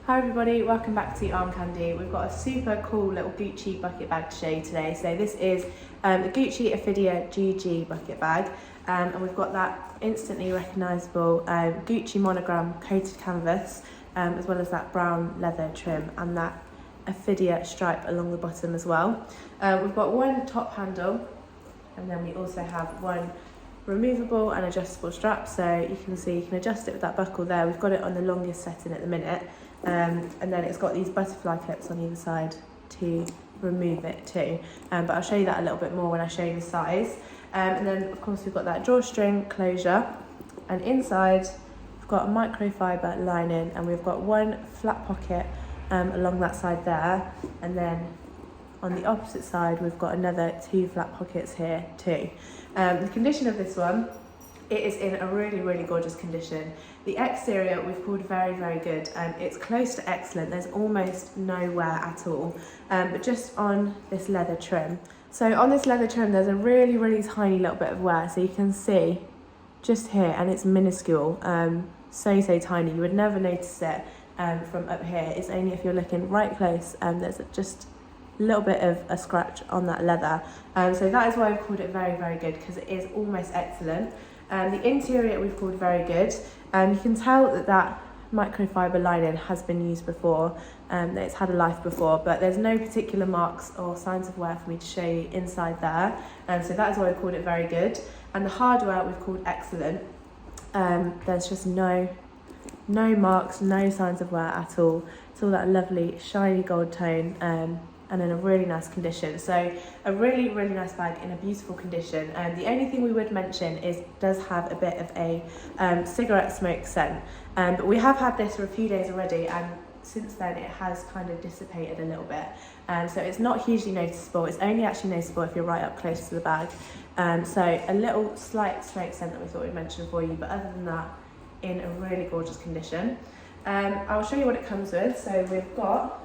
Hi everybody, welcome back to Armcandy. We've got a super cool little Gucci bucket bag to show you today. So this is the Gucci Ophidia GG bucket bag, and we've got that instantly recognisable Gucci monogram coated canvas, as well as that brown leather trim and that Ophidia stripe along the bottom as well. We've got one top handle, and then we also have one removable and adjustable strap, so you can see you can adjust it with that buckle there. We've got it on the longest setting at the minute, and then it's got these butterfly clips on either side to remove it too, but I'll show you that a little bit more when I show you the size. And then of course we've got that drawstring closure, and inside we've got a microfiber lining, and we've got one flat pocket along that side there, and then on the opposite side we've got another two flat pockets here too. The condition of this one, it is in a really gorgeous condition. The exterior we've called very good. It's close to excellent. There's almost no wear at all, but just on this leather trim. So on this leather trim there's a really tiny little bit of wear, so you can see just here, and it's minuscule, so tiny. You would never notice it from up here. It's only if you're looking right close, there's just a little bit of a scratch on that leather. So that is why we've called it very good, because it is almost excellent. The interior we've called very good. You can tell that microfiber lining has been used before, that it's had a life before, but there's no particular marks or signs of wear for me to show you inside there, so that is why we called it very good. And the hardware we've called excellent. There's just no marks, no signs of wear at all. It's all that lovely shiny gold tone, and in a really nice condition. So a really nice bag in a beautiful condition. The only thing we would mention is it does have a bit of a cigarette smoke scent, but we have had this for a few days already, and since then it has kind of dissipated a little bit, so it's not hugely noticeable. It's only actually noticeable if you're right up close to the bag, so a little slight smoke scent that we thought we'd mention for you, but other than that, in a really gorgeous condition. I'll show you what it comes with. So we've got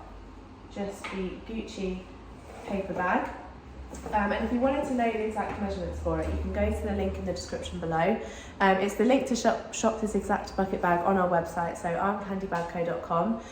just the Gucci paper bag, and if you wanted to know the exact measurements for it, you can go to the link in the description below. It's the link to shop this exact bucket bag on our website, so armcandybagco.com.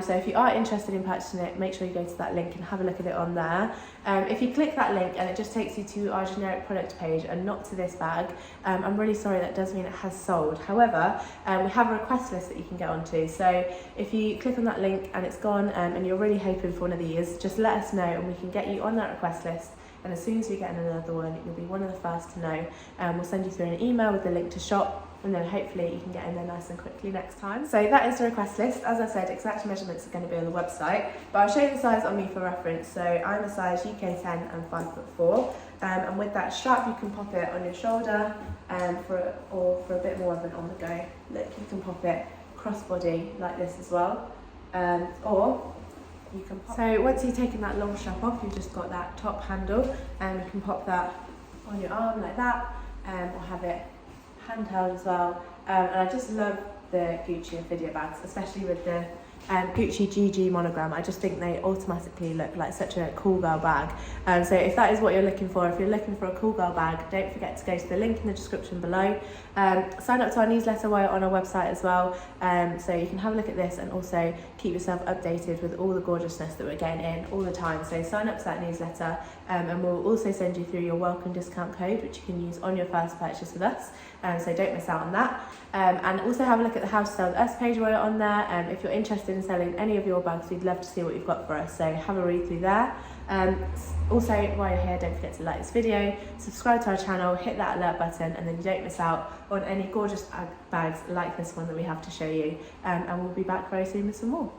So if you are interested in purchasing it, make sure you go to that link and have a look at it on there. If you click that link and it just takes you to our generic product page and not to this bag, I'm really sorry, that does mean it has sold. However, we have a request list that you can get onto, so if you click on that link and it's gone, and you're really hoping for one of these, just let us know and we can get you on that request list. And as soon as we get in another one, you'll be one of the first to know. We'll send you through an email with the link to shop, and then hopefully you can get in there nice and quickly next time. So that is the request list. As I said, exact measurements are going to be on the website, but I'll show you the size on me for reference. So I'm a size UK 10 and 5'4", and with that strap you can pop it on your shoulder, or for a bit more of an on the go. Look, you can pop it crossbody like this as well, or you can pop. So once you've taken that long strap off, you've just got that top handle, and you can pop that on your arm like that, or have it handheld as well. And I just love the Gucci Ophidia bags, especially with the Gucci GG monogram. I just think they automatically look like such a cool girl bag. So if that is what you're looking for, if you're looking for a cool girl bag, don't forget to go to the link in the description below. Sign up to our newsletter while you're on our website as well, so you can have a look at this and also keep yourself updated with all the gorgeousness that we're getting in all the time. So sign up to that newsletter, and we'll also send you through your welcome discount code, which you can use on your first purchase with us, so don't miss out on that. And also have a look at the How to Sell With Us page while you're on there. If you're interested in selling any of your bags, we'd love to see what you've got for us, so have a read through there. Also, while you're here, don't forget to like this video, subscribe to our channel, hit that alert button, and then you don't miss out on any gorgeous bags like this one that we have to show you. And we'll be back very soon with some more.